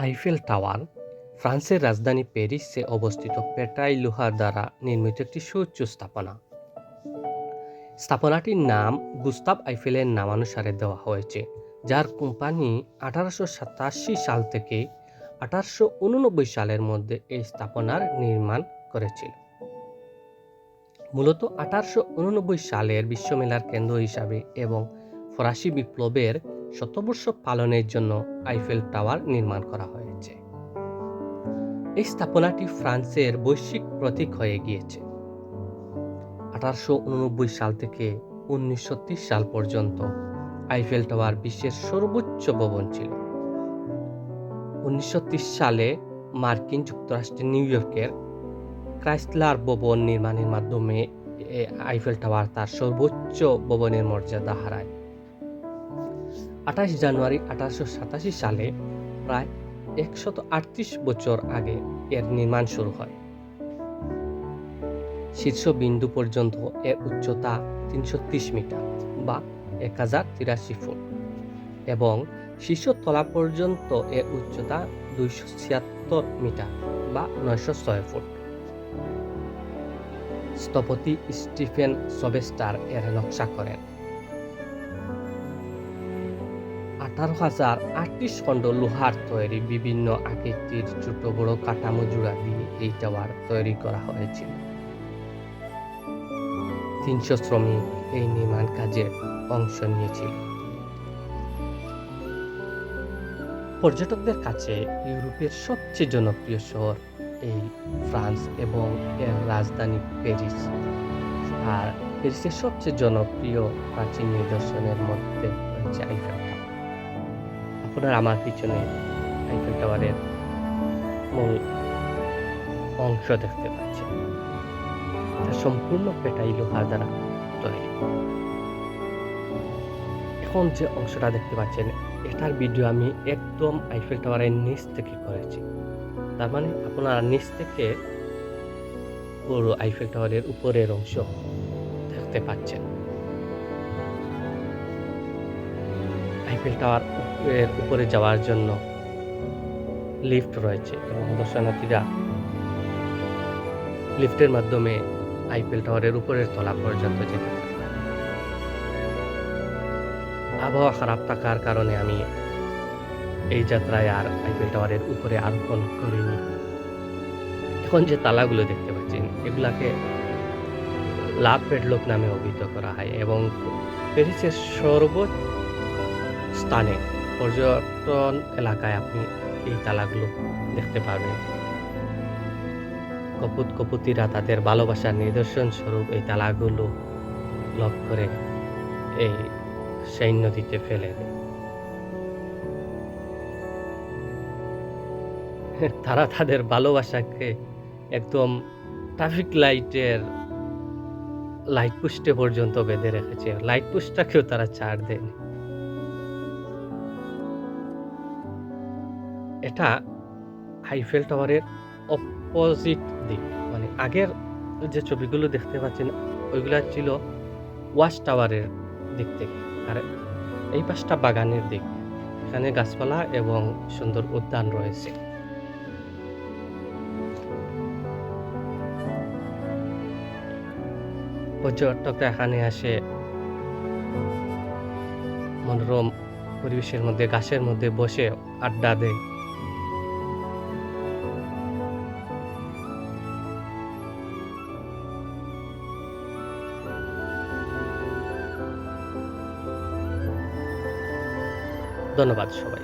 Eiffel tower ফ্রান্সের রাজধানী প্যারিসে অবস্থিত পেটাই লোহার দ্বারা নির্মিত একটি সুউচ্চ স্থাপনা। স্থাপনাটির নাম গুস্তাভ আইফেলের নামানুসারে দেওয়া হয়েছে, যার কোম্পানি 1887 সাল থেকে 1889 সালের মধ্যে এই স্থাপনার নির্মাণ করেছিল। মূলত 1889 সালের বিশ্বমেলার কেন্দ্র হিসাবে এবং ফরাসি বিপ্লবের শতবর্ষ পালনের জন্য আইফেল টাওয়ার নির্মাণ করা হয়েছে। এই স্থাপনাটি ফ্রান্সের বৈশ্বিক প্রতীক হয়ে গিয়েছে। 1889 সাল থেকে 1930 সাল পর্যন্ত আইফেল টাওয়ার বিশ্বের সর্বোচ্চ ভবন ছিল। 1930 সালে মার্কিন যুক্তরাষ্ট্রের নিউ ইয়র্কের ক্রাইসলার ভবন নির্মাণের মাধ্যমে আইফেল টাওয়ার তার সর্বোচ্চ ভবনের মর্যাদা হারায়। 28 জানুয়ারি 1887 সালে প্রায় 138 বছর আগে এর নির্মাণ শুরু হয়। শীর্ষবিন্দু পর্যন্ত এর উচ্চতা 330 মিটার বা 1083 ফুট এবং শীর্ষতলা পর্যন্ত এর উচ্চতা 276 মিটার বা 906 ফুট। স্থপতি স্টিফেন সোবেস্টার এর নকশা করেন। 18,038 খণ্ড লোহার তৈরি বিভিন্ন আকৃতির ছোট বড় কাঠামো জোড়া দিয়ে এই টাওয়ার তৈরি করা হয়েছিল। 300 শ্রমিক এই নির্মাণ কাজে অংশ নিয়েছিল। পর্যটকদের কাছে ইউরোপের সবচেয়ে জনপ্রিয় শহর এই ফ্রান্স এবং এর রাজধানী প্যারিস। আর প্যারিসের সবচেয়ে জনপ্রিয় প্রাচীন নিদর্শনের মধ্যে রয়েছে আইফেল টাওয়ার। আপনারা আমার পিছনে আইফেল টাওয়ারের মূল অংশ দেখতে পাচ্ছেন। এটা সম্পূর্ণ পেটাই লোহা দ্বারা তৈরি। এখন যে অংশটা দেখতে পাচ্ছেন, এটার ভিডিও আমি একদম আইফেল টাওয়ারের নিচ থেকে করেছি। তার মানে আপনারা নিচ থেকে পুরো আইফেল টাওয়ারের উপরের অংশ দেখতে পাচ্ছেন। আইফেল টাওয়ার উপরে যাওয়ার জন্য লিফট রয়েছে এবং দর্শনার্থীরা লিফটের মাধ্যমে আইফেল টাওয়ারের উপরের তলা পর্যন্ত যেতে পারে। আবহাওয়া খারাপ থাকার কারণে আমি এই যাত্রায় আর আইফেল টাওয়ারের উপরে আরোহণ করিনি। এখন যে তালাগুলো দেখতে পাচ্ছেন, এগুলাকে লা পেডলক নামে অভিহিত করা হয় এবং প্যারিসের স্থানে পর্যটন এলাকায় আপনি এই তালাগুলো দেখতে পাবেন। কপুতিরা তাদের ভালোবাসার নিদর্শন স্বরূপ এই তালাগুলো লক করে এই সেই নদীতে ফেলে দেয়। তারা তাদের ভালোবাসাকে একদম ট্রাফিক লাইটের লাইট পোস্টে পর্যন্ত বেঁধে রেখেছে। লাইট পোস্টটাকেও তারা ছাড় দেয়নি। এটা আইফেল টাওয়ারের অপোজিট দিক, মানে আগের যে ছবিগুলো দেখতে পাচ্ছেন ওইগুলা ছিল ওয়াচ টাওয়ারের দিক থেকে, আর এই পাশটা বাগানের দিক। এখানে গাছপালা এবং সুন্দর উদ্যান রয়েছে। পর্যটকরা এখানে আসে মনোরম পরিবেশের মধ্যে গাছের মধ্যে বসে আড্ডা দেয়। ধন্যবাদ সবাই।